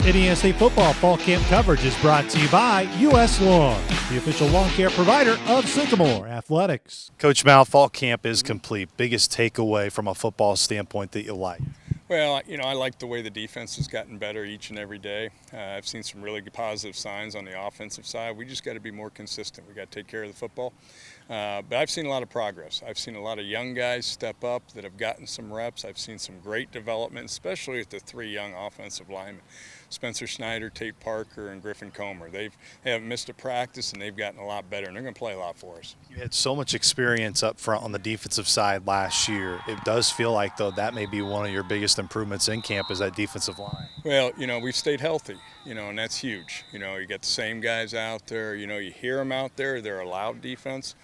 Indiana State football fall camp coverage is brought to you by U.S. Lawn, the official lawn care provider of Sycamore Athletics. Coach Mal, fall camp is complete. Biggest takeaway from a football standpoint that you like? Well, I like the way the defense has gotten better each and every day. I've seen some really positive signs on the offensive side. We just got to be more consistent. We got to take care of the football. But I've seen a lot of progress. I've seen a lot of young guys step up that have gotten some reps. I've seen some great development, especially with the three young offensive linemen, Spencer Snyder, Tate Parker, and Griffin Comer. They haven't missed a practice, and they've gotten a lot better, and they're going to play a lot for us. You had so much experience up front on the defensive side last year. It does feel like, though, that may be one of your biggest improvements in camp is that defensive line. Well, we've stayed healthy, and that's huge. You got the same guys out there. You hear them out there. They're a loud defense.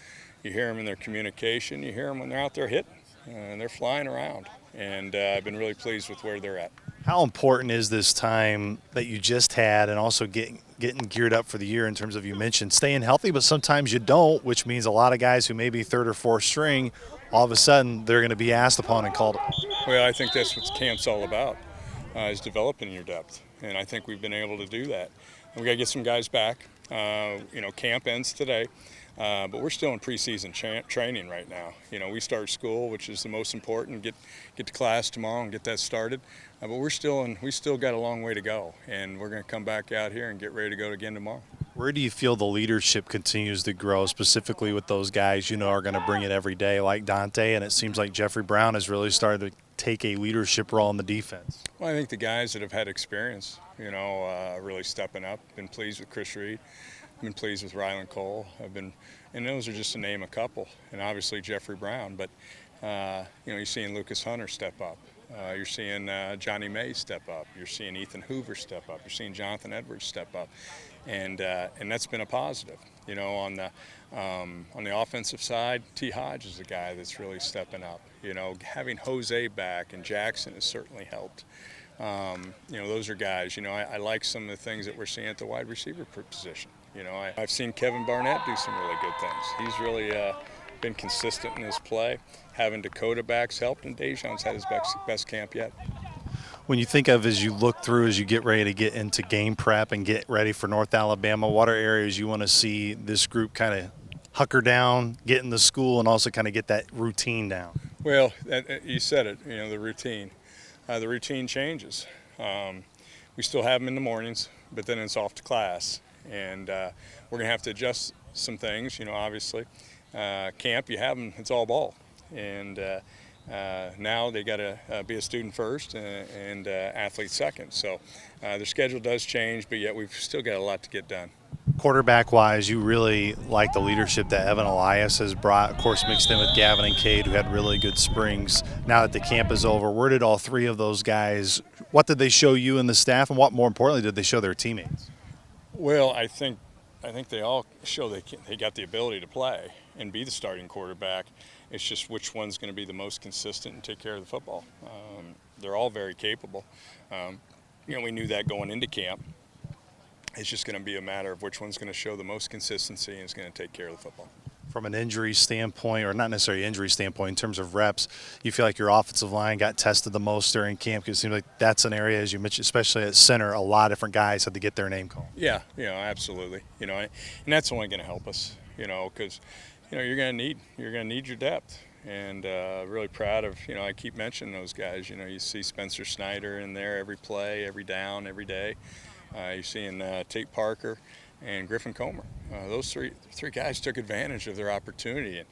You hear them in their communication. You hear them when they're out there hitting, and they're flying around. And I've been really pleased with where they're at. How important is this time that you just had and also getting geared up for the year in terms of, you mentioned staying healthy, but sometimes you don't, which means a lot of guys who may be third or fourth string, all of a sudden they're going to be asked upon and called upon. Well, I think that's what camp's all about, is developing your depth. And I think we've been able to do that. And we got to get some guys back. Camp ends today. But we're still in preseason training right now. We start school, which is the most important. Get to class tomorrow and get that started. But we still got a long way to go, and we're going to come back out here and get ready to go again tomorrow. Where do you feel the leadership continues to grow, specifically with those guys are going to bring it every day, like Dante, and it seems like Jeffrey Brown has really started to take a leadership role in the defense? Well, I think the guys that have had experience, really stepping up. Been pleased with Chris Reed. I've been pleased with Rylan Cole. And those are just to name a couple, and obviously Jeffrey Brown. But you're seeing Lucas Hunter step up. You're seeing Johnny May step up. You're seeing Ethan Hoover step up. You're seeing Jonathan Edwards step up, and that's been a positive. On the offensive side, T. Hodge is a guy that's really stepping up. Having Jose back and Jackson has certainly helped. Those are guys. I like some of the things that we're seeing at the wide receiver position. I've seen Kevin Barnett do some really good things. He's really been consistent in his play. Having Dakota back's helped, and Dejon's had his best camp yet. When you think of, as you look through, as you get ready to get into game prep and get ready for North Alabama, what are areas you want to see this group kind of hunker down, get in the school, and also kind of get that routine down? Well, you said it, the routine. The routine changes. We still have them in the mornings, but then it's off to class. And we're going to have to adjust some things, obviously. Camp, you have them, it's all ball. And now they got to be a student first and athlete second. So their schedule does change, but yet we've still got a lot to get done. Quarterback-wise, you really like the leadership that Evan Elias has brought, of course mixed in with Gavin and Cade, who had really good springs. Now that the camp is over, where did all three of those guys, what did they show you and the staff, and what, more importantly, did they show their teammates? Well, I think they all show they got the ability to play and be the starting quarterback. It's just which one's going to be the most consistent and take care of the football. They're all very capable. We knew that going into camp. It's just going to be a matter of which one's going to show the most consistency and is going to take care of the football. From an injury standpoint, or not necessarily injury standpoint, in terms of reps, you feel like your offensive line got tested the most during camp? Because it seems like that's an area, as you mentioned, especially at center, a lot of different guys had to get their name called. Yeah, absolutely. And that's only going to help us, because you're going to need your depth. And really proud of, I keep mentioning those guys. You see Spencer Snyder in there every play, every down, every day. You're seeing Tate Parker and Griffin Comer. Those three guys took advantage of their opportunity,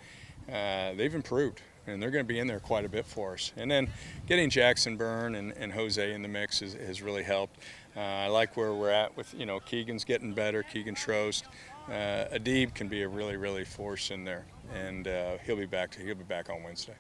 and they've improved, and they're going to be in there quite a bit for us. And then getting Jackson Byrne and Jose in the mix has really helped. I like where we're at with, Keegan's getting better, Keegan Trost. Adib can be a really, really force in there, and he'll be back on Wednesday.